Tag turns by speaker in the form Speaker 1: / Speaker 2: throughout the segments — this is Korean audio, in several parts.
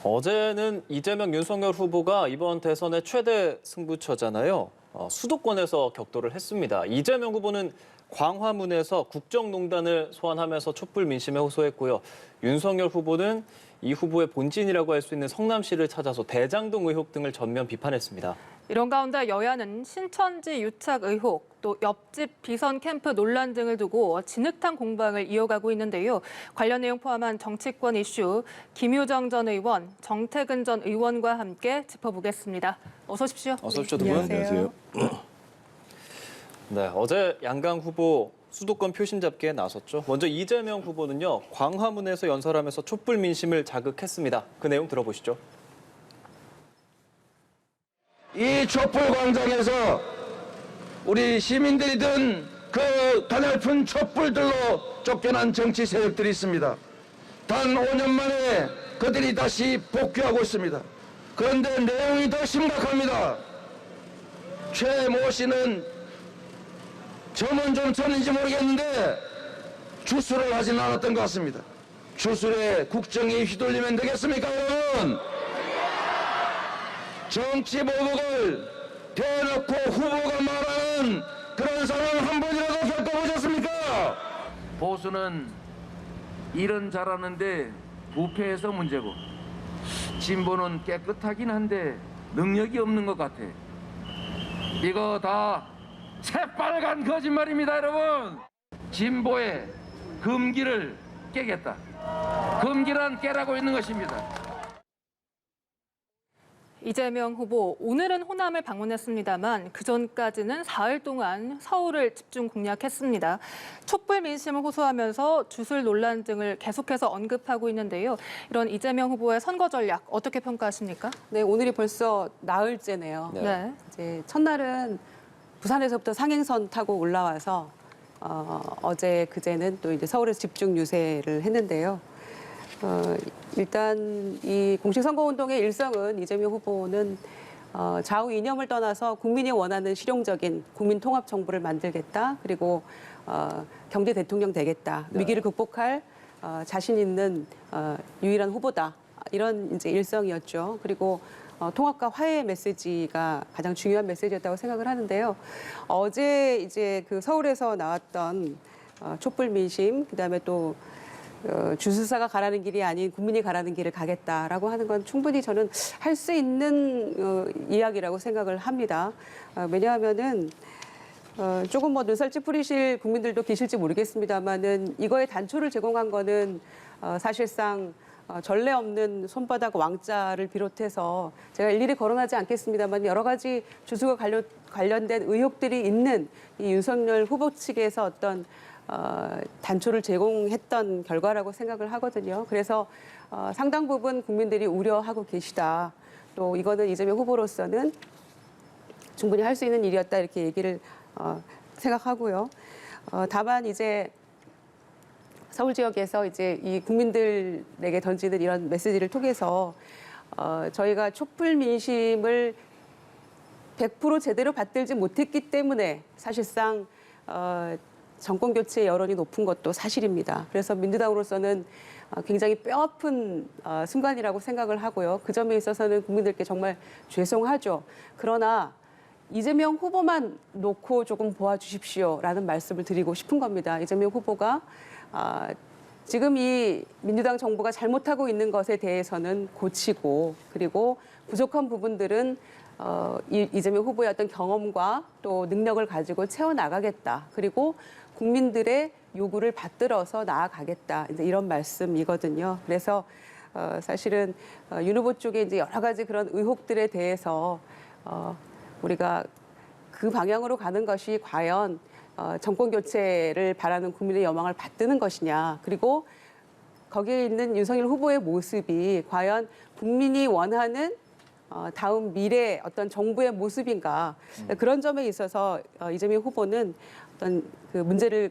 Speaker 1: 어제는 이재명, 윤석열 후보가 이번 대선의 최대 승부처잖아요. 수도권에서 격돌을 했습니다. 이재명 후보는 광화문에서 국정농단을 소환하면서 촛불 민심에 호소했고요. 윤석열 후보는 이 후보의 본진이라고 할 수 있는 성남시를 찾아서 대장동 의혹 등을 전면 비판했습니다.
Speaker 2: 이런 가운데 여야는 신천지 유착 의혹, 또 옆집 비선 캠프 논란 등을 두고 진흙탕 공방을 이어가고 있는데요. 관련 내용 포함한 정치권 이슈, 김유정 전 의원, 정태근 전 의원과 함께 짚어보겠습니다. 어서 오십시오.
Speaker 1: 어서 오십시오, 두 분.
Speaker 3: 안녕하세요.
Speaker 1: 네, 어제 양강 후보 수도권 표심 잡기에 나섰죠. 먼저 이재명 후보는요, 광화문에서 연설하면서 촛불 민심을 자극했습니다. 그 내용 들어보시죠.
Speaker 4: 이 촛불 광장에서 우리 시민들이 든 그 가냘픈 촛불들로 쫓겨난 정치 세력들이 있습니다. 단 5년 만에 그들이 다시 복귀하고 있습니다. 그런데 내용이 더 심각합니다. 최 모 씨는 점은 좀 쳤는지 모르겠는데 주술을 하진 않았던 것 같습니다. 주술에 국정이 휘둘리면 되겠습니까, 여러분? 정치 보복을 대놓고 후보가 말하는 그런 상황 한 번이라도 겪어보셨습니까? 보수는 일은 잘하는데 부패해서 문제고, 진보는 깨끗하긴 한데 능력이 없는 것 같아. 이거 다 새빨간 거짓말입니다, 여러분. 진보의 금기를 깨겠다. 금기란 깨라고 있는 것입니다.
Speaker 2: 이재명 후보, 오늘은 호남을 방문했습니다만 그전까지는 사흘 동안 서울을 집중 공략했습니다. 촛불 민심을 호소하면서 주술 논란 등을 계속해서 언급하고 있는데요. 이런 이재명 후보의 선거 전략 어떻게 평가하십니까?
Speaker 3: 네, 오늘이 벌써 나흘째네요.
Speaker 2: 네.
Speaker 3: 이제 첫날은 부산에서부터 상행선 타고 올라와서 어제 그제는 또 이제 서울에서 집중 유세를 했는데요. 일단 이 공식 선거운동의 일성은 이재명 후보는 좌우 이념을 떠나서 국민이 원하는 실용적인 국민 통합 정부를 만들겠다. 그리고 경제 대통령 되겠다. 위기를 극복할 자신 있는 유일한 후보다. 이런 이제 일성이었죠. 그리고 통합과 화해의 메시지가 가장 중요한 메시지였다고 생각을 하는데요. 어제 이제 그 서울에서 나왔던 촛불 민심, 그다음에 또 주술사가 가라는 길이 아닌 국민이 가라는 길을 가겠다라고 하는 건 충분히 저는 할 수 있는 이야기라고 생각을 합니다. 왜냐하면은 조금 뭐 눈살 찌푸리실 국민들도 계실지 모르겠습니다만은 이거에 단초를 제공한 거는 사실상 전례 없는 손바닥 왕자를 비롯해서 제가 일일이 거론하지 않겠습니다만 여러 가지 주술과 관련된 의혹들이 있는 이 윤석열 후보 측에서 어떤 단초를 제공했던 결과라고 생각을 하거든요. 그래서 상당 부분 국민들이 우려하고 계시다. 또 이거는 이재명 후보로서는 충분히 할 수 있는 일이었다 이렇게 얘기를 생각하고요. 다만 이제 서울 지역에서 이제 이 국민들에게 던지는 이런 메시지를 통해서 저희가 촛불 민심을 100% 제대로 받들지 못했기 때문에 사실상 정권 교체 여론이 높은 것도 사실입니다. 그래서 민주당으로서는 굉장히 뼈아픈 순간이라고 생각을 하고요. 그 점에 있어서는 국민들께 정말 죄송하죠. 그러나 이재명 후보만 놓고 조금 보아주십시오라는 말씀을 드리고 싶은 겁니다. 이재명 후보가 지금 이 민주당 정부가 잘못하고 있는 것에 대해서는 고치고, 그리고 부족한 부분들은 이재명 후보의 어떤 경험과 또 능력을 가지고 채워나가겠다. 그리고 국민들의 요구를 받들어서 나아가겠다. 이제 이런 말씀이거든요. 그래서 사실은 윤 후보 쪽에 이제 여러 가지 그런 의혹들에 대해서 우리가 그 방향으로 가는 것이 과연 정권 교체를 바라는 국민의 여망을 받드는 것이냐. 그리고 거기에 있는 윤석열 후보의 모습이 과연 국민이 원하는 다음 미래 어떤 정부의 모습인가. 그런 점에 있어서 이재명 후보는 어떤 그 문제를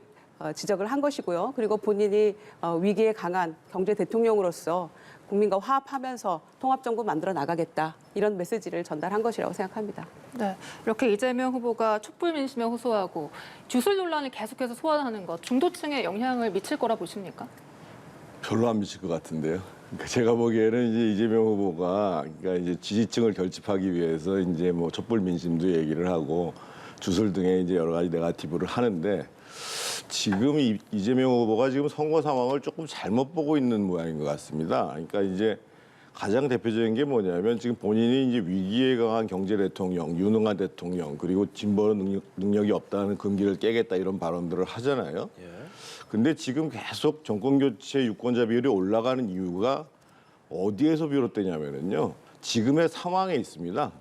Speaker 3: 지적을 한 것이고요. 그리고 본인이 위기에 강한 경제 대통령으로서 국민과 화합하면서 통합정부 만들어 나가겠다. 이런 메시지를 전달한 것이라고 생각합니다.
Speaker 2: 네, 이렇게 이재명 후보가 촛불 민심에 호소하고 주술 논란을 계속해서 소환하는 것, 중도층에 영향을 미칠 거라 보십니까?
Speaker 5: 별로 안 미칠 것 같은데요. 그러니까 제가 보기에는 이제 이재명 후보가 그러니까 이제 지지층을 결집하기 위해서 이제 뭐 촛불 민심도 얘기를 하고 주술 등의 이제 여러 가지 네거티브를 하는데 지금 이재명 후보가 지금 선거 상황을 조금 잘못 보고 있는 모양인 것 같습니다. 그러니까 이제 가장 대표적인 게 뭐냐면 지금 본인이 이제 위기에 강한 경제 대통령, 유능한 대통령, 그리고 진보는 능력이 없다는 금기를 깨겠다 이런 발언들을 하잖아요. 근데 지금 계속 정권 교체 유권자 비율이 올라가는 이유가 어디에서 비롯되냐면요. 지금의 상황에 있습니다.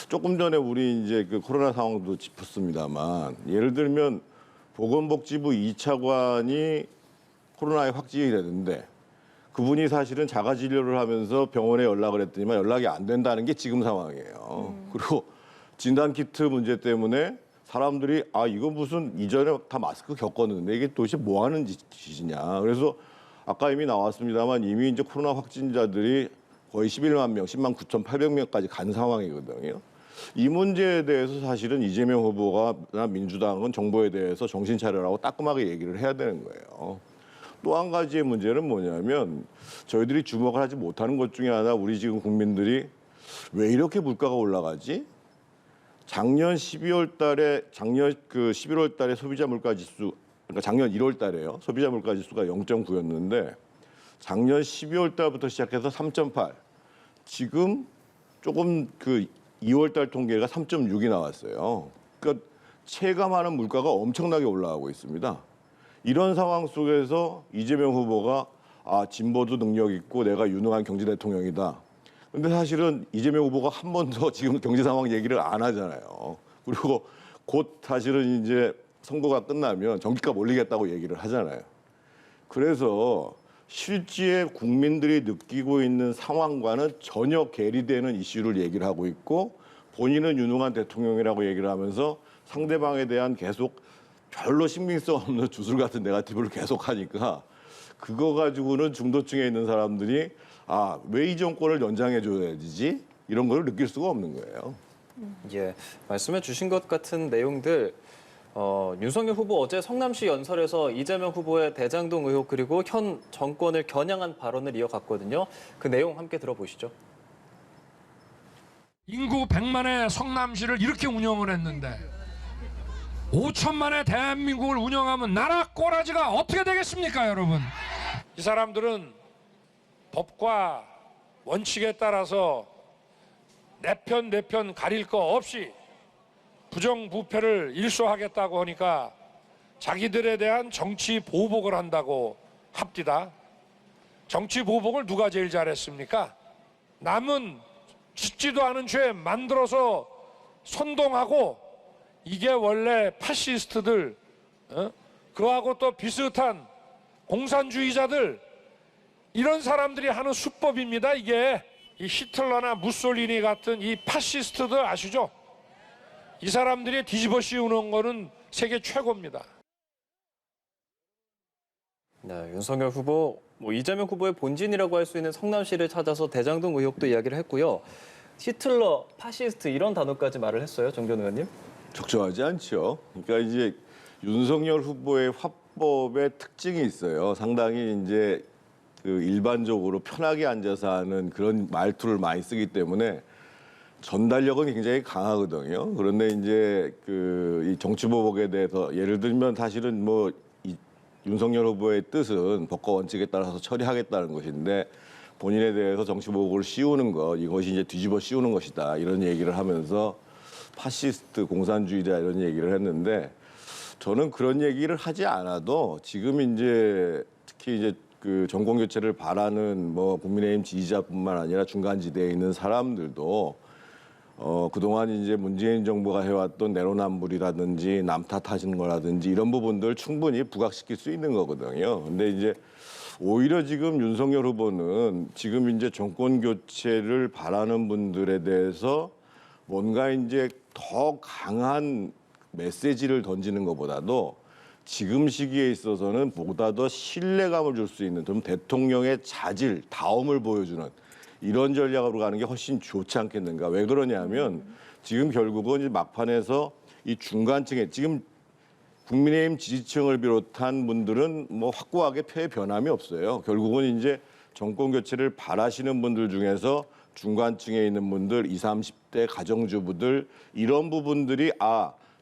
Speaker 5: 조금 전에 우리 이제 그 코로나 상황도 짚었습니다만 예를 들면 보건복지부 2차관이 코로나에 확진이 되는데 그분이 사실은 자가 진료를 하면서 병원에 연락을 했더니만 연락이 안 된다는 게 지금 상황이에요. 그리고 진단키트 문제 때문에 사람들이 이거 무슨 이전에 다 마스크 겪었는데 이게 도대체 뭐 하는 짓이냐. 그래서 아까 이미 나왔습니다만 이미 이제 코로나 확진자들이 거의 11만 명, 10만 9,800명까지 간 상황이거든요. 이 문제에 대해서 사실은 이재명 후보가 민주당은 정부에 대해서 정신 차려라고 따끔하게 얘기를 해야 되는 거예요. 또 한 가지의 문제는 뭐냐면 저희들이 주목을 하지 못하는 것 중에 하나 우리 지금 국민들이 왜 이렇게 물가가 올라가지? 작년 11월 달에 소비자 물가 지수 그러니까 작년 1월 달에요. 소비자 물가 지수가 0.9였는데 작년 12월 달부터 시작해서 3.8. 지금 조금 2월 달 통계가 3.6이 나왔어요. 그러니까 체감하는 물가가 엄청나게 올라가고 있습니다. 이런 상황 속에서 이재명 후보가 진보도 능력 있고 내가 유능한 경제 대통령이다. 근데 사실은 이재명 후보가 한 번도 지금 경제 상황 얘기를 안 하잖아요. 그리고 곧 사실은 이제 선거가 끝나면 전기값 올리겠다고 얘기를 하잖아요. 그래서 실제 국민들이 느끼고 있는 상황과는 전혀 괴리되는 이슈를 얘기를 하고 있고 본인은 유능한 대통령이라고 얘기를 하면서 상대방에 대한 계속 별로 신빙성 없는 주술 같은 네거티브를 계속 하니까 그거 가지고는 중도층에 있는 사람들이 왜 이 정권을 연장해 줘야 되지? 이런 걸 느낄 수가 없는 거예요.
Speaker 1: 예, 말씀해 주신 것 같은 내용들 윤석열 후보 어제 성남시 연설에서 이재명 후보의 대장동 의혹 그리고 현 정권을 겨냥한 발언을 이어갔거든요. 그 내용 함께 들어보시죠.
Speaker 6: 인구 100만의 성남시를 이렇게 운영을 했는데 5천만의 대한민국을 운영하면 나라 꼬라지가 어떻게 되겠습니까, 여러분? 이 사람들은 법과 원칙에 따라서 내 편 가릴 거 없이 부정부패를 일소하겠다고 하니까 자기들에 대한 정치 보복을 한다고 합디다. 정치 보복을 누가 제일 잘했습니까? 남은 짓지도 않은 죄 만들어서 선동하고 이게 원래 파시스트들, 그하고 또 비슷한 공산주의자들 이런 사람들이 하는 수법입니다. 이게 이 히틀러나 무솔리니 같은 이 파시스트들 아시죠? 이 사람들이 뒤집어 씌우는 거는 세계 최고입니다.
Speaker 1: 네, 윤석열 후보, 이재명 후보의 본진이라고 할 수 있는 성남시를 찾아서 대장동 의혹도 이야기를 했고요. 히틀러, 파시스트 이런 단어까지 말을 했어요, 정 전 의원님.
Speaker 5: 적절하지 않죠. 그러니까 이제 윤석열 후보의 화법의 특징이 있어요. 상당히 이제 일반적으로 편하게 앉아서 하는 그런 말투를 많이 쓰기 때문에 전달력은 굉장히 강하거든요. 그런데 이제 이 정치보복에 대해서 예를 들면 사실은 윤석열 후보의 뜻은 법과 원칙에 따라서 처리하겠다는 것인데 본인에 대해서 정치보복을 씌우는 것, 이것이 이제 뒤집어 씌우는 것이다. 이런 얘기를 하면서 파시스트, 공산주의자 이런 얘기를 했는데 저는 그런 얘기를 하지 않아도 지금 이제 특히 이제 정권 교체를 바라는 국민의힘 지지자뿐만 아니라 중간지대에 있는 사람들도 그동안 이제 문재인 정부가 해왔던 내로남불이라든지 남 탓하시는 거라든지 이런 부분들 충분히 부각시킬 수 있는 거거든요. 근데 이제 오히려 지금 윤석열 후보는 지금 이제 정권 교체를 바라는 분들에 대해서 뭔가 이제 더 강한 메시지를 던지는 것보다도 지금 시기에 있어서는 보다 더 신뢰감을 줄 수 있는 좀 대통령의 자질, 다움을 보여주는 이런 전략으로 가는 게 훨씬 좋지 않겠는가. 왜 그러냐면 지금 결국은 이제 막판에서 이 중간층에 지금 국민의힘 지지층을 비롯한 분들은 확고하게 표의 변함이 없어요. 결국은 이제 정권 교체를 바라시는 분들 중에서 중간층에 있는 분들, 20, 30대 가정주부들 이런 부분들이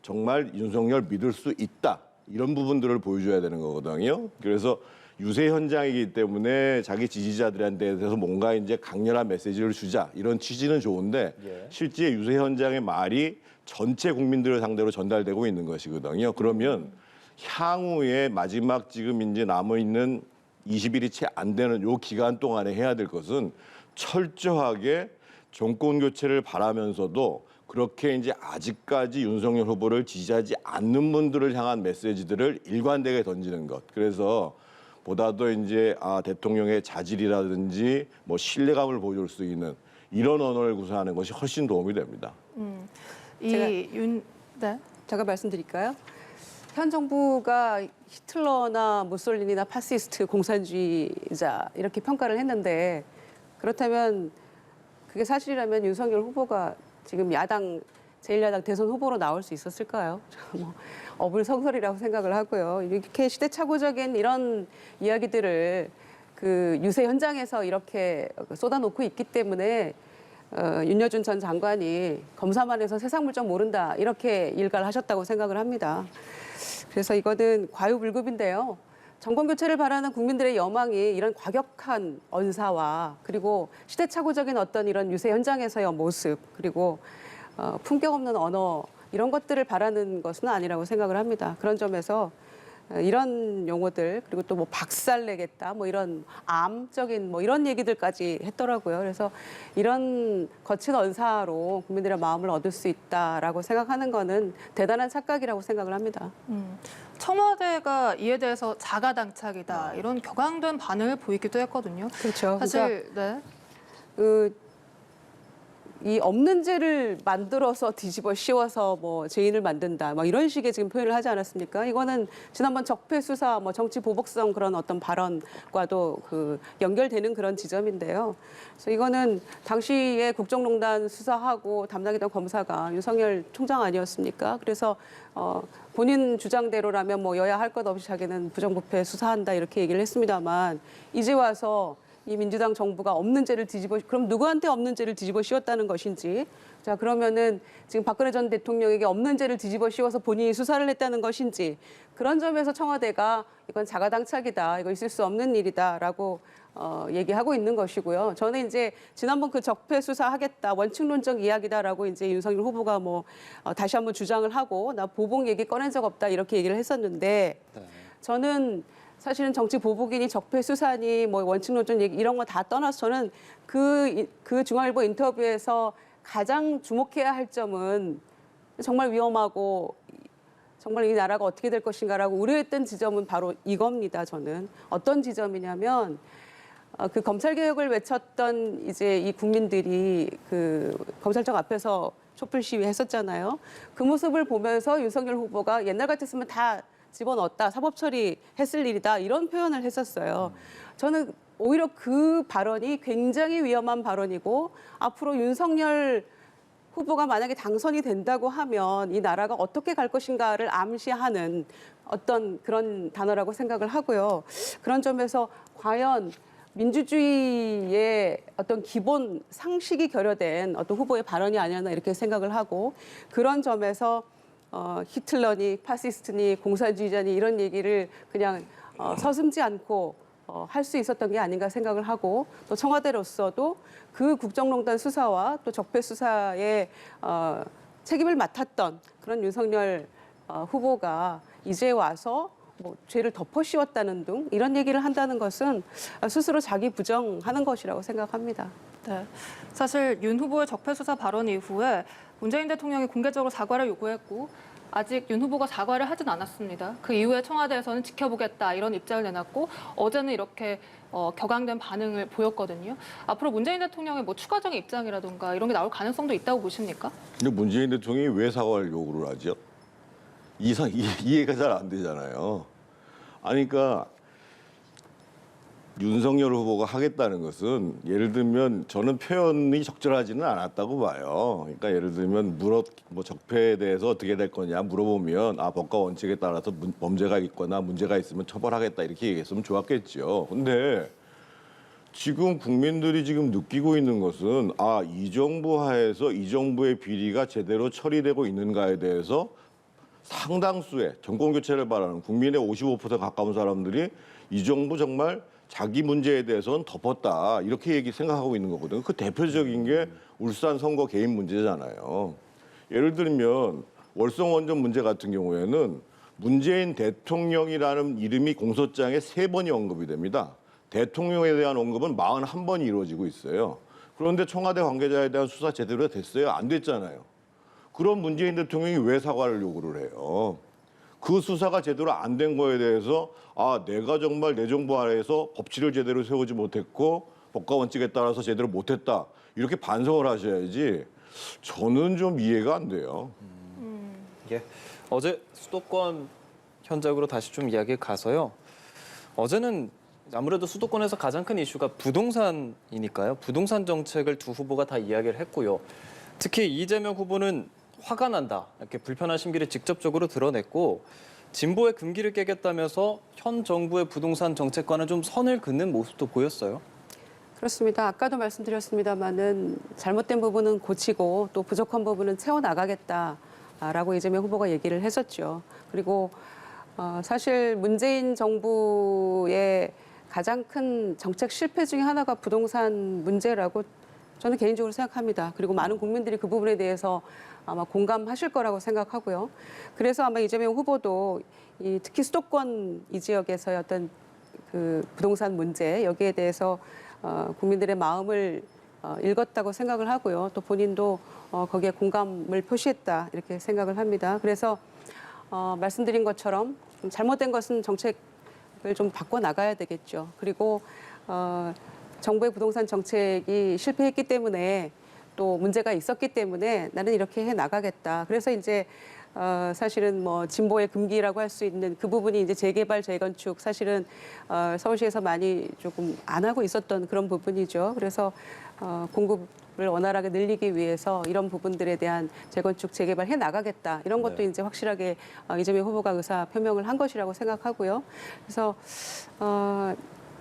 Speaker 5: 정말 윤석열 믿을 수 있다. 이런 부분들을 보여줘야 되는 거거든요. 그래서 유세 현장이기 때문에 자기 지지자들한테 대해서 뭔가 이제 강렬한 메시지를 주자 이런 취지는 좋은데 실제 유세 현장의 말이 전체 국민들을 상대로 전달되고 있는 것이거든요. 그러면 향후에 마지막 지금 이제 남아 있는 20일이 채 안 되는 요 기간 동안에 해야 될 것은 철저하게 정권 교체를 바라면서도 그렇게 이제 아직까지 윤석열 후보를 지지하지 않는 분들을 향한 메시지들을 일관되게 던지는 것. 그래서 보다도 이제 대통령의 자질이라든지 뭐 신뢰감을 보여줄 수 있는 이런 언어를 구사하는 것이 훨씬 도움이 됩니다.
Speaker 2: 네.
Speaker 3: 제가 말씀드릴까요? 현 정부가 히틀러나 무솔리니나 파시스트 공산주의자 이렇게 평가를 했는데 그렇다면 그게 사실이라면 윤석열 후보가 지금 야당 제1야당 대선 후보로 나올 수 있었을까요? 뭐 어불성설이라고 생각을 하고요. 이렇게 시대착오적인 이런 이야기들을 그 유세 현장에서 이렇게 쏟아놓고 있기 때문에 윤여준 전 장관이 검사만 해서 세상 물정 모른다 이렇게 일갈을 하셨다고 생각을 합니다. 그래서 이거는 과유불급인데요. 정권 교체를 바라는 국민들의 여망이 이런 과격한 언사와 그리고 시대착오적인 어떤 이런 유세 현장에서의 모습 그리고 품격 없는 언어 이런 것들을 바라는 것은 아니라고 생각을 합니다. 그런 점에서 이런 용어들 그리고 또 뭐 박살내겠다 뭐 이런 암적인 뭐 이런 얘기들까지 했더라고요. 그래서 이런 거친 언사로 국민들의 마음을 얻을 수 있다라고 생각하는 거는 대단한 착각이라고 생각을 합니다.
Speaker 2: 청와대가 이에 대해서 자가당착이다 이런 격앙된 반응을 보이기도 했거든요.
Speaker 3: 그렇죠.
Speaker 2: 사실 네.
Speaker 3: 이 없는 죄를 만들어서 뒤집어 씌워서 뭐 죄인을 만든다, 뭐 이런 식의 지금 표현을 하지 않았습니까? 이거는 지난번 적폐 수사, 뭐 정치 보복성 그런 어떤 발언과도 그 연결되는 그런 지점인데요. 그래서 이거는 당시에 국정농단 수사하고 담당했던 검사가 윤석열 총장 아니었습니까? 그래서 본인 주장대로라면 뭐 여야 할 것 없이 자기는 부정부패 수사한다 이렇게 얘기를 했습니다만 이제 와서 이 민주당 정부가 없는 죄를 그럼 누구한테 없는 죄를 뒤집어 씌웠다는 것인지, 자 그러면은 지금 박근혜 전 대통령에게 없는 죄를 뒤집어 씌워서 본인이 수사를 했다는 것인지, 그런 점에서 청와대가 이건 자가당착이다, 이거 있을 수 없는 일이다라고 얘기하고 있는 것이고요. 저는 이제 지난번 그 적폐 수사하겠다, 원칙론적 이야기다라고 이제 윤석열 후보가 뭐 다시 한번 주장을 하고 나 보복 얘기 꺼낸 적 없다 이렇게 얘기를 했었는데, 저는 사실은 정치 보복이니 적폐 수사니 뭐 원칙론적 얘기 이런 거 다 떠나서 저는 그 중앙일보 인터뷰에서 가장 주목해야 할 점은 정말 위험하고 정말 이 나라가 어떻게 될 것인가라고 우려했던 지점은 바로 이겁니다. 저는 어떤 지점이냐면 그 검찰 개혁을 외쳤던 이제 이 국민들이 그 검찰청 앞에서 촛불 시위했었잖아요. 그 모습을 보면서 윤석열 후보가 옛날 같았으면 다 집어넣었다, 사법 처리했을 일이다 이런 표현을 했었어요. 저는 오히려 그 발언이 굉장히 위험한 발언이고 앞으로 윤석열 후보가 만약에 당선이 된다고 하면 이 나라가 어떻게 갈 것인가를 암시하는 어떤 그런 단어라고 생각을 하고요. 그런 점에서 과연 민주주의의 어떤 기본 상식이 결여된 어떤 후보의 발언이 아니었나 이렇게 생각을 하고, 그런 점에서 히틀러니 파시스트니 공산주의자니 이런 얘기를 그냥 서슴지 않고 할 수 있었던 게 아닌가 생각을 하고, 또 청와대로서도 그 국정농단 수사와 또 적폐 수사에 책임을 맡았던 그런 윤석열 후보가 이제 와서 뭐 죄를 덮어 씌웠다는 등 이런 얘기를 한다는 것은 스스로 자기 부정하는 것이라고 생각합니다.
Speaker 2: 네. 사실 윤 후보의 적폐 수사 발언 이후에 문재인 대통령이 공개적으로 사과를 요구했고 아직 윤 후보가 사과를 하진 않았습니다. 그 이후에 청와대에서는 지켜보겠다 이런 입장을 내놨고 어제는 이렇게 격앙된 반응을 보였거든요. 앞으로 문재인 대통령의 뭐 추가적인 입장이라든가 이런 게 나올 가능성도 있다고 보십니까?
Speaker 5: 근데 문재인 대통령이 왜 사과를 요구를 하죠? 이해가 잘 안 되잖아요. 아니, 그러니까 윤석열 후보가 하겠다는 것은 예를 들면 저는 표현이 적절하지는 않았다고 봐요. 그러니까 예를 들면 뭐 적폐에 대해서 어떻게 될 거냐 물어보면 법과 원칙에 따라서 범죄가 있거나 문제가 있으면 처벌하겠다 이렇게 얘기했으면 좋았겠죠. 근데 지금 국민들이 지금 느끼고 있는 것은 이 정부 하에서 이 정부의 비리가 제대로 처리되고 있는가에 대해서 상당수의 정권 교체를 바라는 국민의 55% 가까운 사람들이 이 정부 정말 자기 문제에 대해서는 덮었다 이렇게 생각하고 있는 거거든요. 그 대표적인 게 울산 선거 개입 문제잖아요. 예를 들면 월성 원전 문제 같은 경우에는 문재인 대통령이라는 이름이 공소장에 3번이 언급이 됩니다. 대통령에 대한 언급은 41번이 이루어지고 있어요. 그런데 청와대 관계자에 대한 수사 제대로 됐어요? 안 됐잖아요. 그럼 문재인 대통령이 왜 사과를 요구를 해요? 그 수사가 제대로 안 된 거에 대해서 내가 정말 내 정부 아래에서 법치를 제대로 세우지 못했고 법과 원칙에 따라서 제대로 못했다. 이렇게 반성을 하셔야지 저는 좀 이해가 안 돼요.
Speaker 1: 예. 어제 수도권 현장으로 다시 좀 이야기 가서요. 어제는 아무래도 수도권에서 가장 큰 이슈가 부동산이니까요. 부동산 정책을 두 후보가 다 이야기를 했고요. 특히 이재명 후보는 화가 난다. 이렇게 불편한 심기를 직접적으로 드러냈고 진보의 금기를 깨겠다면서 현 정부의 부동산 정책과는 좀 선을 긋는 모습도 보였어요.
Speaker 3: 그렇습니다. 아까도 말씀드렸습니다마는 잘못된 부분은 고치고 또 부족한 부분은 채워나가겠다라고 이재명 후보가 얘기를 했었죠. 그리고 사실 문재인 정부의 가장 큰 정책 실패 중에 하나가 부동산 문제라고 저는 개인적으로 생각합니다. 그리고 많은 국민들이 그 부분에 대해서 아마 공감하실 거라고 생각하고요. 그래서 아마 이재명 후보도 특히 수도권 이 지역에서의 어떤 그 부동산 문제 여기에 대해서 국민들의 마음을 읽었다고 생각을 하고요. 또 본인도 거기에 공감을 표시했다 이렇게 생각을 합니다. 그래서 말씀드린 것처럼 잘못된 것은 정책을 좀 바꿔 나가야 되겠죠. 그리고 정부의 부동산 정책이 실패했기 때문에 또 문제가 있었기 때문에 나는 이렇게 해 나가겠다. 그래서 이제 사실은 뭐 진보의 금기라고 할 수 있는 그 부분이 이제 재개발, 재건축 사실은 서울시에서 많이 조금 안 하고 있었던 그런 부분이죠. 그래서 공급을 원활하게 늘리기 위해서 이런 부분들에 대한 재건축, 재개발 해 나가겠다. 이런 것도 이제 확실하게 이재명 후보가 의사 표명을 한 것이라고 생각하고요. 그래서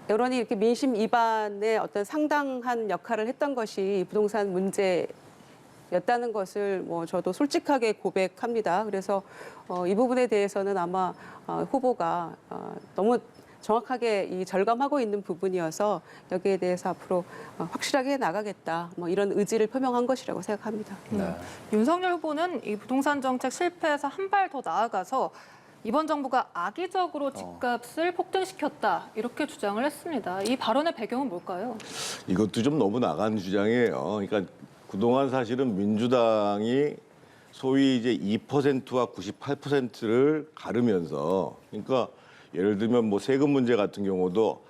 Speaker 3: 여론이 이렇게 민심 이반에 어떤 상당한 역할을 했던 것이 부동산 문제였다는 것을 뭐 저도 솔직하게 고백합니다. 그래서 이 부분에 대해서는 아마 후보가 너무 정확하게 절감하고 있는 부분이어서 여기에 대해서 앞으로 확실하게 나가겠다. 뭐 이런 의지를 표명한 것이라고 생각합니다.
Speaker 2: 윤석열 후보는 이 부동산 정책 실패에서 한 발 더 나아가서 이번 정부가 악의적으로 집값을 폭등시켰다 이렇게 주장을 했습니다. 이 발언의 배경은 뭘까요?
Speaker 5: 이것도 좀 너무 나간 주장이에요. 그러니까 그동안 사실은 민주당이 소위 이제 2%와 98%를 가르면서 그러니까 예를 들면 뭐 세금 문제 같은 경우도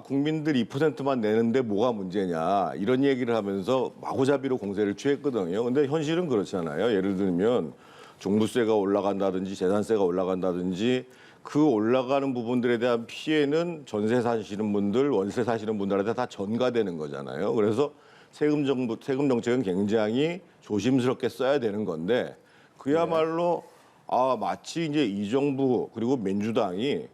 Speaker 5: 국민들 2%만 내는데 뭐가 문제냐 이런 얘기를 하면서 마구잡이로 공세를 취했거든요. 근데 현실은 그렇잖아요. 예를 들면 종부세가 올라간다든지 재산세가 올라간다든지 그 올라가는 부분들에 대한 피해는 전세 사시는 분들, 월세 사시는 분들한테 다 전가되는 거잖아요. 그래서 세금 정책은 굉장히 조심스럽게 써야 되는 건데 그야말로 마치 이제 이 정부 그리고 민주당이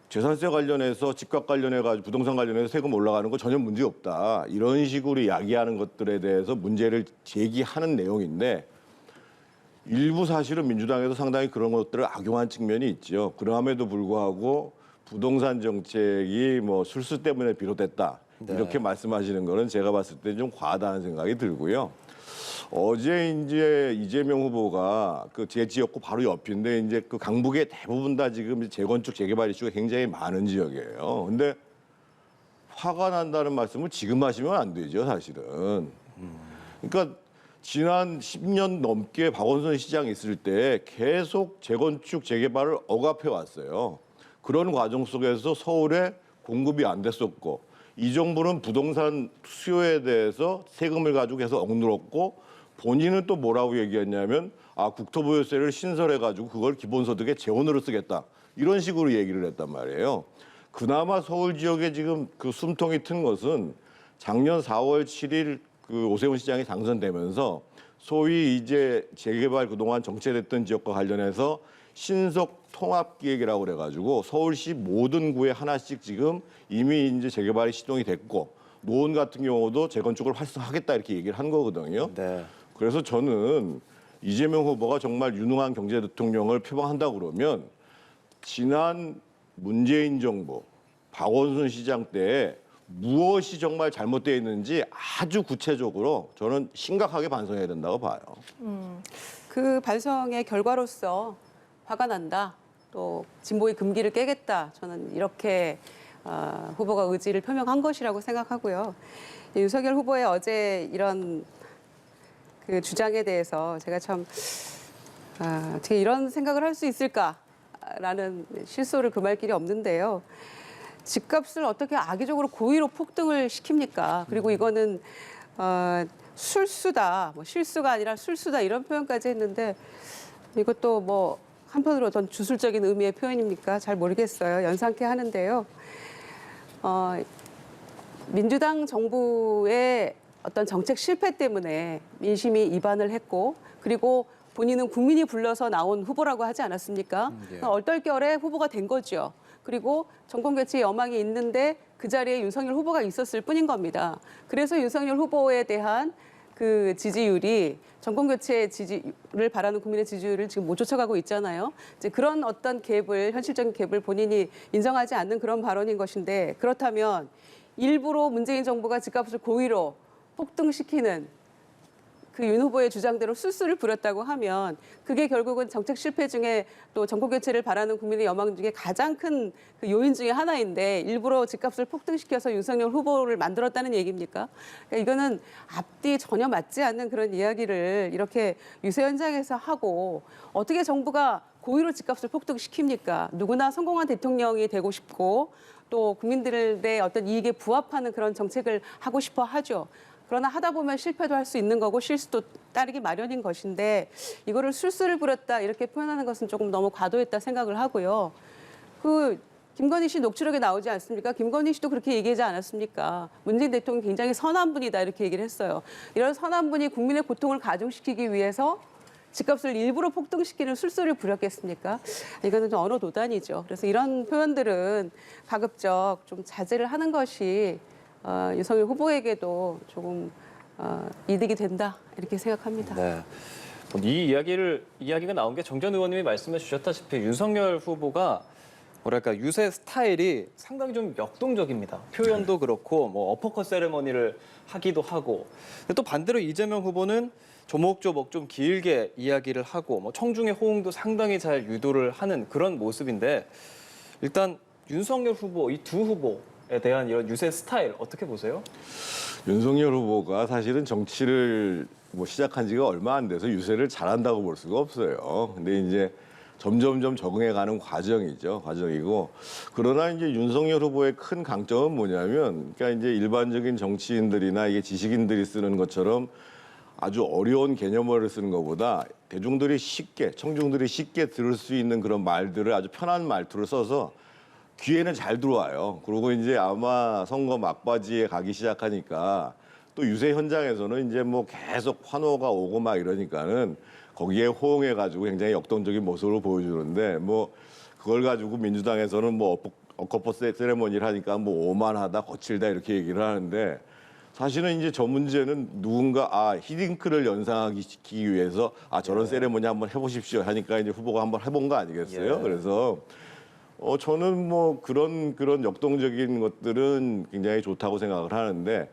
Speaker 5: 재산세 관련해서 집값 관련해가지고 부동산 관련해서 세금 올라가는 거 전혀 문제 없다. 이런 식으로 이야기하는 것들에 대해서 문제를 제기하는 내용인데 일부 사실은 민주당에서 상당히 그런 것들을 악용한 측면이 있죠. 그럼에도 불구하고 부동산 정책이 뭐 술수 때문에 비롯됐다. 이렇게 말씀하시는 거는 제가 봤을 때 좀 과하다는 생각이 들고요. 어제 이제 이재명 후보가 제 지역구 바로 옆인데 이제 그 강북에 대부분 다 지금 재건축 재개발 이슈가 굉장히 많은 지역이에요. 근데 화가 난다는 말씀을 지금 하시면 안 되죠, 사실은. 그러니까 지난 10년 넘게 박원순 시장이 있을 때 계속 재건축 재개발을 억압해 왔어요. 그런 과정 속에서 서울에 공급이 안 됐었고 이 정부는 부동산 수요에 대해서 세금을 가지고 해서 억눌렀고 본인은 또 뭐라고 얘기했냐면 국토부유세를 신설해가지고 그걸 기본소득의 재원으로 쓰겠다. 이런 식으로 얘기를 했단 말이에요. 그나마 서울 지역에 지금 그 숨통이 튼 것은 작년 4월 7일 그 오세훈 시장이 당선되면서 소위 이제 재개발 그동안 정체됐던 지역과 관련해서 신속 통합기획이라고 그래가지고 서울시 모든 구에 하나씩 지금 이미 이제 재개발이 시동이 됐고 노원 같은 경우도 재건축을 활성화하겠다 이렇게 얘기를 한 거거든요.
Speaker 1: 네.
Speaker 5: 그래서 저는 이재명 후보가 정말 유능한 경제 대통령을 표방한다고 그러면 지난 문재인 정부 박원순 시장 때 무엇이 정말 잘못되어 있는지 아주 구체적으로 저는 심각하게 반성해야 된다고 봐요.
Speaker 3: 그 반성의 결과로서 화가 난다. 또 진보의 금기를 깨겠다. 저는 이렇게 후보가 의지를 표명한 것이라고 생각하고요. 윤석열 후보의 어제 이런 그 주장에 대해서 제가 참 어떻게 이런 생각을 할 수 있을까라는 실소를 금할 길이 없는데요. 집값을 어떻게 악의적으로 고의로 폭등을 시킵니까? 그리고 이거는 술수다, 뭐 실수가 아니라 술수다 이런 표현까지 했는데 이것도 뭐 한편으로 어떤 주술적인 의미의 표현입니까? 잘 모르겠어요. 연상케 하는데요. 민주당 정부의 어떤 정책 실패 때문에 민심이 이반을 했고 그리고 본인은 국민이 불러서 나온 후보라고 하지 않았습니까?
Speaker 1: 예.
Speaker 3: 얼떨결에 후보가 된 거죠. 그리고 정권교체 여망이 있는데 그 자리에 윤석열 후보가 있었을 뿐인 겁니다. 그래서 윤석열 후보에 대한 그 지지율이 정권교체 지지를 바라는 국민의 지지율을 지금 못 쫓아가고 있잖아요. 이제 그런 어떤 갭을 현실적인 갭을 본인이 인정하지 않는 그런 발언인 것인데 그렇다면 일부러 문재인 정부가 집값을 고의로 폭등시키는 그 윤 후보의 주장대로 술수를 부렸다고 하면 그게 결국은 정책 실패 중에 또 정권 교체를 바라는 국민의 여망 중에 가장 큰 그 요인 중에 하나인데 일부러 집값을 폭등시켜서 윤석열 후보를 만들었다는 얘기입니까? 그러니까 이거는 앞뒤 전혀 맞지 않는 그런 이야기를 이렇게 유세 현장에서 하고 어떻게 정부가 고의로 집값을 폭등시킵니까? 누구나 성공한 대통령이 되고 싶고 또 국민들의 어떤 이익에 부합하는 그런 정책을 하고 싶어 하죠. 그러나 하다 보면 실패도 할 수 있는 거고 실수도 따르기 마련인 것인데 이거를 술수를 부렸다 이렇게 표현하는 것은 조금 너무 과도했다 생각을 하고요. 그 김건희 씨 녹취록에 나오지 않습니까? 김건희 씨도 그렇게 얘기하지 않았습니까? 문재인 대통령이 굉장히 선한 분이다 이렇게 얘기를 했어요. 이런 선한 분이 국민의 고통을 가중시키기 위해서 집값을 일부러 폭등시키는 술수를 부렸겠습니까? 이거는 좀 언어 도단이죠. 그래서 이런 표현들은 가급적 좀 자제를 하는 것이 윤석열 후보에게도 조금 이득이 된다 이렇게 생각합니다.
Speaker 1: 네. 이 이야기가 나온 게 정전 의원님이 말씀해 주셨다시피 윤석열 후보가 뭐랄까 유세 스타일이 상당히 좀 역동적입니다. 표현도 그렇고 뭐 어퍼컷 세레머니를 하기도 하고. 근데 또 반대로 이재명 후보는 조목조목 좀 길게 이야기를 하고 뭐 청중의 호응도 상당히 잘 유도를 하는 그런 모습인데 일단 윤석열 후보 이 두 후보에 대한 이런 유세 스타일 어떻게 보세요?
Speaker 5: 윤석열 후보가 사실은 정치를 뭐 시작한 지가 얼마 안 돼서 유세를 잘한다고 볼 수가 없어요. 근데 이제 점점점 적응해가는 과정이고 그러나 이제 윤석열 후보의 큰 강점은 뭐냐면 그러니까 이제 일반적인 정치인들이나 이게 지식인들이 쓰는 것처럼 아주 어려운 개념어를 쓰는 것보다 대중들이 쉽게 청중들이 쉽게 들을 수 있는 그런 말들을 아주 편한 말투를 써서 귀에는 잘 들어와요. 그리고 이제 아마 선거 막바지에 가기 시작하니까 또 유세 현장에서는 이제 뭐 계속 환호가 오고 막 이러니까는 거기에 호응해가지고 굉장히 역동적인 모습을 보여주는데 뭐 그걸 가지고 민주당에서는 뭐 어커퍼 세레머니를 하니까 뭐 오만하다 거칠다 이렇게 얘기를 하는데 사실은 이제 저 문제는 누군가 히딩크를 연상시키기 위해서 저런 세레머니 한번 해보십시오 하니까 이제 후보가 한번 해본 거 아니겠어요?
Speaker 1: 예.
Speaker 5: 그래서 저는 뭐 그런 역동적인 것들은 굉장히 좋다고 생각을 하는데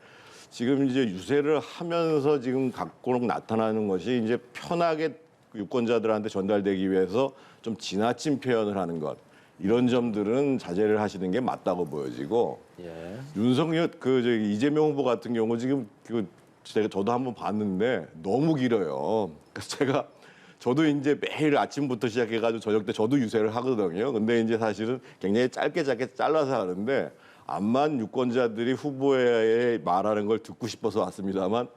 Speaker 5: 지금 이제 유세를 하면서 지금 갖고 나타나는 것이 이제 편하게 유권자들한테 전달되기 위해서 좀 지나친 표현을 하는 것 이런 점들은 자제를 하시는 게 맞다고 보여지고
Speaker 1: 예.
Speaker 5: 윤석열 이재명 후보 같은 경우 지금 저도 한번 봤는데 너무 길어요. 그래서 저도 이제 매일 아침부터 시작해가지고 저녁 때 저도 유세를 하거든요. 근데 이제 사실은 굉장히 짧게 잘라서 하는데 암만 유권자들이 후보의 말하는 걸 듣고 싶어서 왔습니다만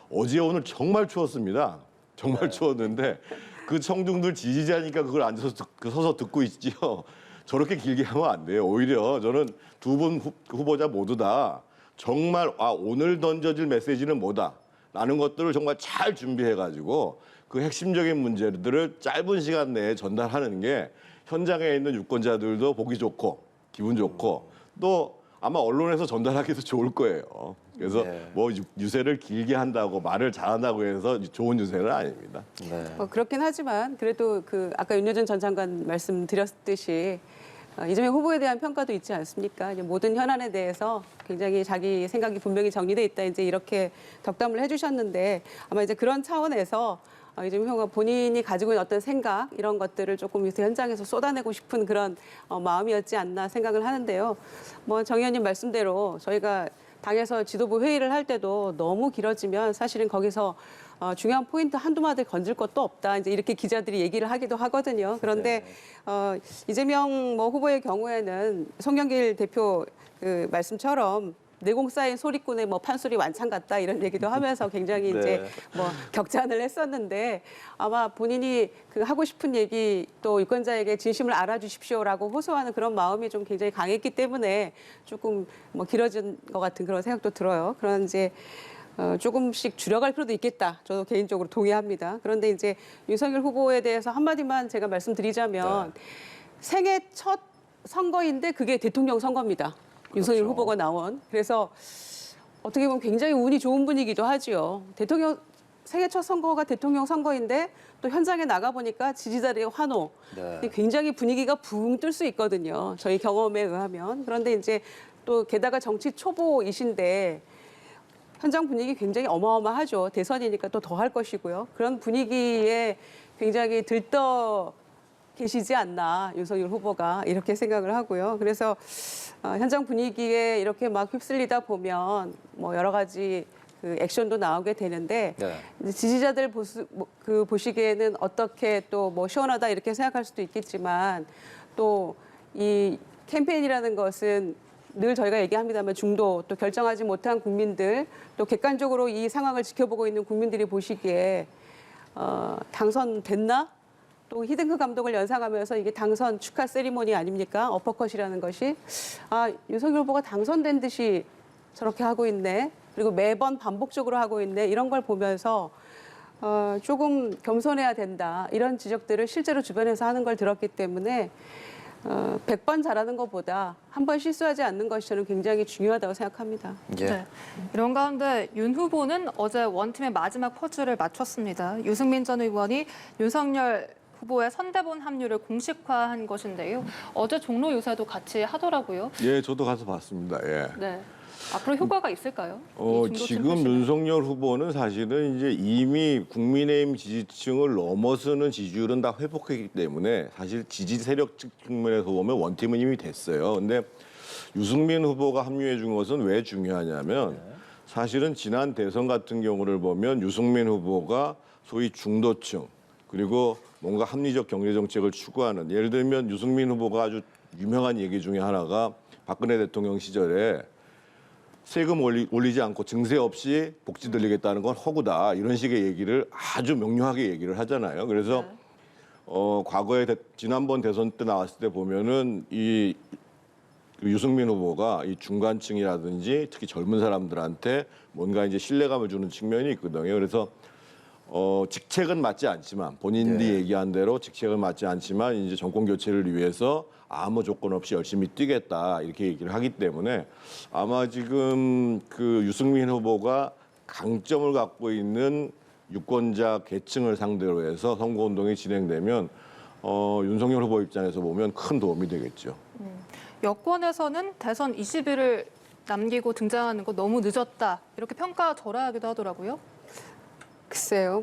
Speaker 5: 어제 오늘 정말 추웠습니다. 정말 추웠는데 그 청중들 지지자니까 그걸 앉아서 서서 듣고 있지요. 저렇게 길게 하면 안 돼요. 오히려 저는 두 분 후보자 모두 다 정말 오늘 던져질 메시지는 뭐다 라는 것들을 정말 잘 준비해가지고 그 핵심적인 문제들을 짧은 시간 내에 전달하는 게 현장에 있는 유권자들도 보기 좋고 기분 좋고 또 아마 언론에서 전달하기도 좋을 거예요. 그래서
Speaker 1: 네.
Speaker 5: 뭐 유세를 길게 한다고 말을 잘한다고 해서 좋은 유세는 아닙니다.
Speaker 1: 네.
Speaker 3: 그렇긴 하지만 그래도 아까 윤여준 전 장관 말씀드렸듯이 이재명 후보에 대한 평가도 있지 않습니까? 이제 모든 현안에 대해서 굉장히 자기 생각이 분명히 정리돼 있다 이제 이렇게 덕담을 해주셨는데 아마 이제 그런 차원에서 이재명 후보가 본인이 가지고 있는 어떤 생각 이런 것들을 조금 요새 현장에서 쏟아내고 싶은 그런 마음이었지 않나 생각을 하는데요. 뭐 정 의원님 말씀대로 저희가 당에서 지도부 회의를 할 때도 너무 길어지면 사실은 거기서 중요한 포인트 한두 마디 건질 것도 없다. 이제 이렇게 기자들이 얘기를 하기도 하거든요. 그런데 이재명 후보의 경우에는 송영길 대표 그 말씀처럼 내공 쌓인 소리꾼의 판소리 완창 같다 이런 얘기도 하면서 굉장히
Speaker 1: 네.
Speaker 3: 이제 격찬을 했었는데 아마 본인이 하고 싶은 얘기 또 유권자에게 진심을 알아주십시오라고 호소하는 그런 마음이 좀 굉장히 강했기 때문에 조금 길어진 것 같은 그런 생각도 들어요. 그런 이제 조금씩 줄여갈 필요도 있겠다. 저도 개인적으로 동의합니다. 그런데 이제 윤석열 후보에 대해서 한마디만 제가 말씀드리자면 생애 첫 선거인데 그게 대통령 선거입니다. 윤석열
Speaker 1: 그렇죠.
Speaker 3: 후보가 나온. 그래서 어떻게 보면 굉장히 운이 좋은 분이기도 하지요. 생애 첫 선거가 대통령 선거인데 또 현장에 나가보니까 지지자들의 환호.
Speaker 1: 네.
Speaker 3: 굉장히 분위기가 붕 뜰 수 있거든요. 저희 경험에 의하면. 그런데 이제 또 게다가 정치 초보이신데 현장 분위기 굉장히 어마어마하죠. 대선이니까 또 더 할 것이고요. 그런 분위기에 굉장히 들떠 계시지 않나 윤석열 후보가 이렇게 생각을 하고요. 그래서 현장 분위기에 이렇게 막 휩쓸리다 보면 여러 가지 액션도 나오게 되는데
Speaker 1: 네.
Speaker 3: 이제 지지자들 보시기에는 어떻게 또 시원하다 이렇게 생각할 수도 있겠지만 또 이 캠페인이라는 것은 늘 저희가 얘기합니다만 중도 또 결정하지 못한 국민들 또 객관적으로 이 상황을 지켜보고 있는 국민들이 보시기에 당선됐나? 또 히딩크 감독을 연상하면서 이게 당선 축하 세리머니 아닙니까? 어퍼컷이라는 것이. 윤석열 후보가 당선된 듯이 저렇게 하고 있네. 그리고 매번 반복적으로 하고 있네. 이런 걸 보면서 조금 겸손해야 된다. 이런 지적들을 실제로 주변에서 하는 걸 들었기 때문에 100번 잘하는 것보다 한 번 실수하지 않는 것이 저는 굉장히 중요하다고 생각합니다.
Speaker 1: 예.
Speaker 2: 네. 이런 가운데 윤 후보는 어제 원팀의 마지막 퍼즐을 맞췄습니다. 유승민 전 의원이 윤석열 후보의 선대본 합류를 공식화한 것인데요. 어제 종로 유세도 같이 하더라고요.
Speaker 5: 예, 저도 가서 봤습니다. 예.
Speaker 2: 네. 앞으로 효과가 있을까요? 이 중도층
Speaker 5: 지금
Speaker 2: 표시는?
Speaker 5: 윤석열 후보는 사실은 이제 이미 국민의힘 지지층을 넘어서는 지지율은 다 회복했기 때문에 사실 지지 세력 측면에서 보면 원팀은 이미 됐어요. 근데 유승민 후보가 합류해 준 것은 왜 중요하냐면 사실은 지난 대선 같은 경우를 보면 유승민 후보가 소위 중도층 그리고 뭔가 합리적 경제 정책을 추구하는 예를 들면 유승민 후보가 아주 유명한 얘기 중에 하나가 박근혜 대통령 시절에 세금 올리지 않고 증세 없이 복지 들리겠다는 건 허구다. 이런 식의 얘기를 아주 명료하게 얘기를 하잖아요. 그래서 과거에 지난번 대선 때 나왔을 때 보면은 이 유승민 후보가 이 중간층이라든지 특히 젊은 사람들한테 뭔가 이제 신뢰감을 주는 측면이 있거든요. 그래서 직책은 맞지 않지만 본인들이 얘기한 대로 직책은 맞지 않지만 이제 정권 교체를 위해서 아무 조건 없이 열심히 뛰겠다 이렇게 얘기를 하기 때문에 아마 지금 유승민 후보가 강점을 갖고 있는 유권자 계층을 상대로 해서 선거운동이 진행되면 윤석열 후보 입장에서 보면 큰 도움이 되겠죠.
Speaker 2: 여권에서는 대선 20일을 남기고 등장하는 거 너무 늦었다 이렇게 평가절하하기도 하더라고요.
Speaker 3: 글쎄요.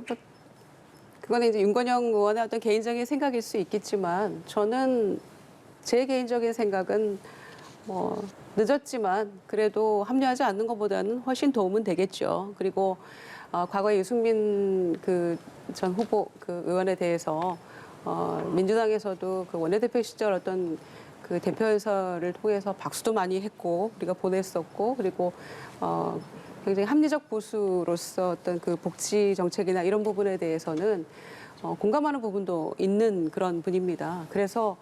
Speaker 3: 그거는 이제 윤건영 의원의 어떤 개인적인 생각일 수 있겠지만 저는 제 개인적인 생각은 늦었지만 그래도 합류하지 않는 것보다는 훨씬 도움은 되겠죠. 그리고 과거에 유승민 전 후보 의원에 대해서 민주당에서도 원내대표 시절 어떤 대표연설을 통해서 박수도 많이 했고 우리가 보냈었고 그리고 굉장히 합리적 보수로서 어떤 복지 정책이나 이런 부분에 대해서는 공감하는 부분도 있는 그런 분입니다. 그래서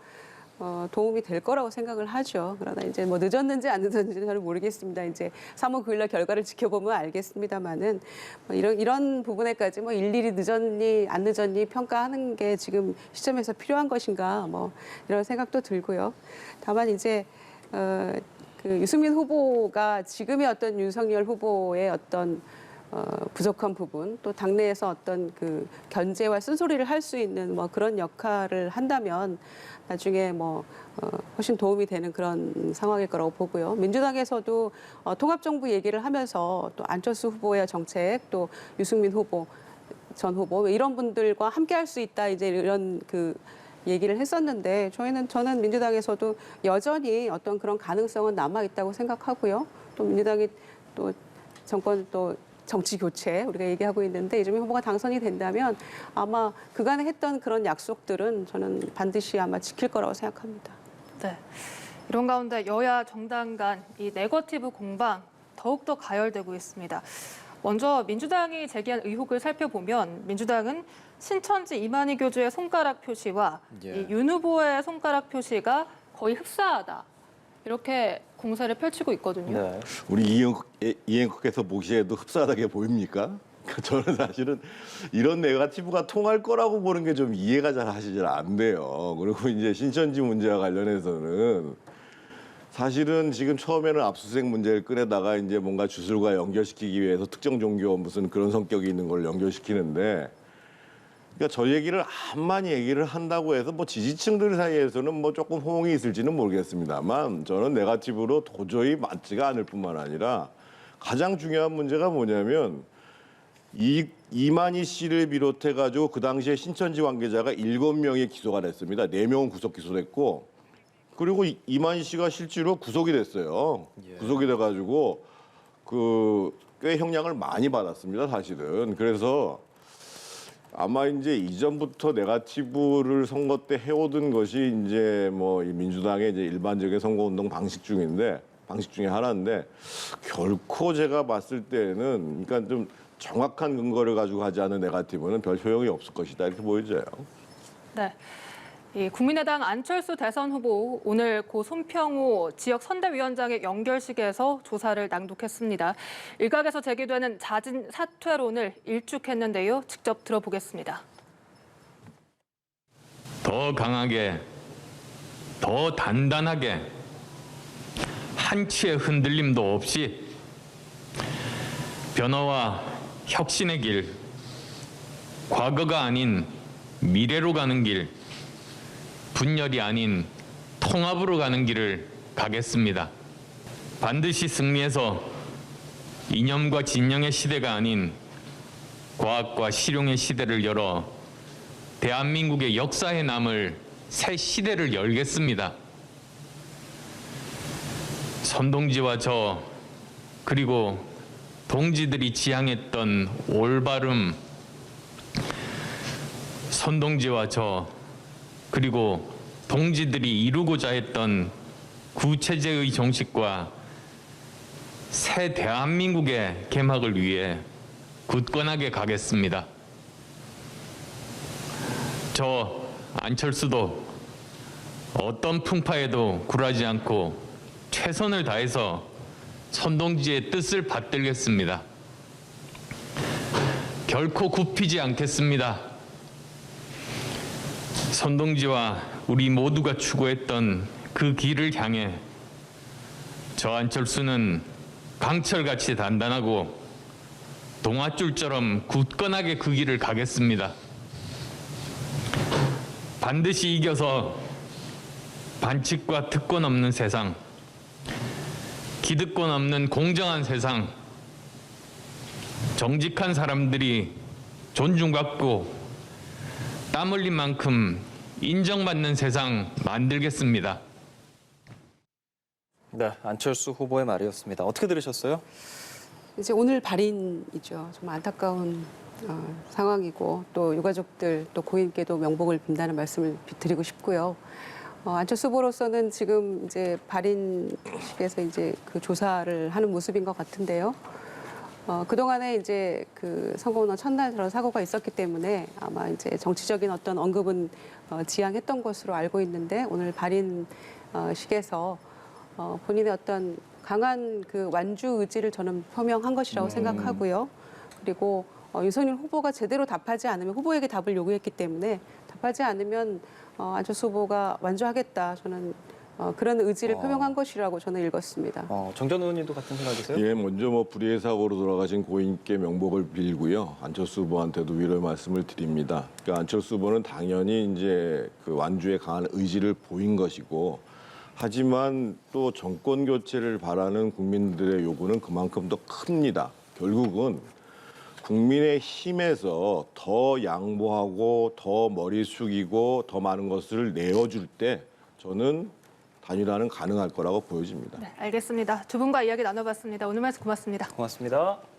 Speaker 3: 도움이 될 거라고 생각을 하죠. 그러나 이제 뭐 늦었는지 안 늦었는지는 저는 모르겠습니다. 이제 3월 9일 날 결과를 지켜보면 알겠습니다만은 뭐 이런 부분에까지 뭐 일일이 늦었니 안 늦었니 평가하는 게 지금 시점에서 필요한 것인가 뭐 이런 생각도 들고요. 다만 이제 그 유승민 후보가 지금의 어떤 윤석열 후보의 어떤 부족한 부분 또 당내에서 어떤 그 견제와 쓴소리를 할 수 있는 뭐 그런 역할을 한다면 나중에 뭐 훨씬 도움이 되는 그런 상황일 거라고 보고요. 민주당에서도 통합정부 얘기를 하면서 또 안철수 후보의 정책 또 유승민 후보 전 후보 이런 분들과 함께 할 수 있다 이제 이런 그 얘기를 했었는데 저는 민주당에서도 여전히 어떤 그런 가능성은 남아 있다고 생각하고요. 또 민주당이 또 정권 또 정치 교체 우리가 얘기하고 있는데 이재명 후보가 당선이 된다면 아마 그간에 했던 그런 약속들은 저는 반드시 아마 지킬 거라고 생각합니다.
Speaker 2: 네. 이런 가운데 여야 정당 간 이 네거티브 공방 더욱더 가열되고 있습니다. 먼저 민주당이 제기한 의혹을 살펴보면 민주당은 신천지 이만희 교주의 손가락 표시와
Speaker 1: 예.
Speaker 2: 이 윤 후보의 손가락 표시가 거의 흡사하다. 이렇게 공세를 펼치고 있거든요.
Speaker 1: 네.
Speaker 5: 우리 이행국께서 보시에도 흡사하게 보입니까? 저는 사실은 이런 네거티브가 통할 거라고 보는 게 좀 이해가 잘 사실 안 돼요. 그리고 이제 신천지 문제와 관련해서는 사실은 지금 처음에는 압수수색 문제를 꺼내다가 이제 뭔가 주술과 연결시키기 위해서 특정 종교 무슨 그런 성격이 있는 걸 연결시키는데 그러니까 저 얘기를 암만 얘기를 한다고 해서 뭐 지지층들 사이에서는 뭐 조금 호응이 있을지는 모르겠습니다만 저는 네거티브로 도저히 맞지가 않을 뿐만 아니라 가장 중요한 문제가 뭐냐면 이만희 씨를 비롯해 가지고 그 당시에 신천지 관계자가 7명이 기소가 됐습니다. 4명은 구속 기소됐고 그리고 이만희 씨가 실제로 구속이 됐어요.
Speaker 1: 예.
Speaker 5: 구속이 돼가지고 꽤 형량을 많이 받았습니다. 사실은 그래서. 아마 이제 이전부터 네거티브를 선거 때 해오던 것이 이제 뭐 이 민주당의 이제 일반적인 선거운동 방식 중에 하나인데 결코 제가 봤을 때는 그러니까 좀 정확한 근거를 가지고 하지 않은 네거티브는 별 효용이 없을 것이다 이렇게 보여져요.
Speaker 2: 네. 이 국민의당 안철수 대선 후보 오늘 고 손평호 지역 선대위원장의 연결식에서 조사를 낭독했습니다. 일각에서 제기되는 자진 사퇴론을 일축했는데요. 직접 들어보겠습니다.
Speaker 7: 더 강하게, 더 단단하게 한치의 흔들림도 없이 변화와 혁신의 길, 과거가 아닌 미래로 가는 길, 분열이 아닌 통합으로 가는 길을 가겠습니다. 반드시 승리해서 이념과 진영의 시대가 아닌 과학과 실용의 시대를 열어 대한민국의 역사에 남을 새 시대를 열겠습니다. 선동지와 저 그리고 동지들이 지향했던 올바름, 선동지와 저 그리고 동지들이 이루고자 했던 구체제의 정식과 새 대한민국의 개막을 위해 굳건하게 가겠습니다. 저 안철수도 어떤 풍파에도 굴하지 않고 최선을 다해서 선동지의 뜻을 받들겠습니다. 결코 굽히지 않겠습니다. 선동지와 우리 모두가 추구했던 그 길을 향해 저 안철수는 강철같이 단단하고 동아줄처럼 굳건하게 그 길을 가겠습니다. 반드시 이겨서 반칙과 특권 없는 세상, 기득권 없는 공정한 세상, 정직한 사람들이 존중받고 땀 흘린 만큼 인정받는 세상 만들겠습니다.
Speaker 1: 네, 안철수 후보의 말이었습니다. 어떻게 들으셨어요?
Speaker 3: 이제 오늘 발인이죠. 좀 안타까운 상황이고 또 유가족들 또 고인께도 명복을 빈다는 말씀을 드리고 싶고요. 안철수 후보로서는 지금 이제 발인식에서 이제 그 조사를 하는 모습인 것 같은데요. 그동안에 이제 그 선거운동 첫날 저런 사고가 있었기 때문에 아마 이제 정치적인 어떤 언급은 지양했던 것으로 알고 있는데 오늘 발인식에서 본인의 어떤 강한 그 완주 의지를 저는 표명한 것이라고 생각하고요. 그리고 윤석열 후보가 제대로 답하지 않으면 후보에게 답을 요구했기 때문에 답하지 않으면 안철수 후보가 완주하겠다. 저는 그런 의지를 표명한 것이라고 저는 읽었습니다.
Speaker 1: 정전 의원님도 같은 생각이세요?
Speaker 5: 예, 먼저 뭐 불의의 사고로 돌아가신 고인께 명복을 빌고요. 안철수 후보한테도 위로의 말씀을 드립니다. 그러니까 안철수 후보는 당연히 이제 그 완주에 강한 의지를 보인 것이고, 하지만 또 정권 교체를 바라는 국민들의 요구는 그만큼 더 큽니다. 결국은 국민의 힘에서 더 양보하고 더 머리 숙이고 더 많은 것을 내어줄 때 저는 단일화는 가능할 거라고 보여집니다.
Speaker 2: 네, 알겠습니다. 두 분과 이야기 나눠봤습니다. 오늘 말씀 고맙습니다.
Speaker 1: 고맙습니다.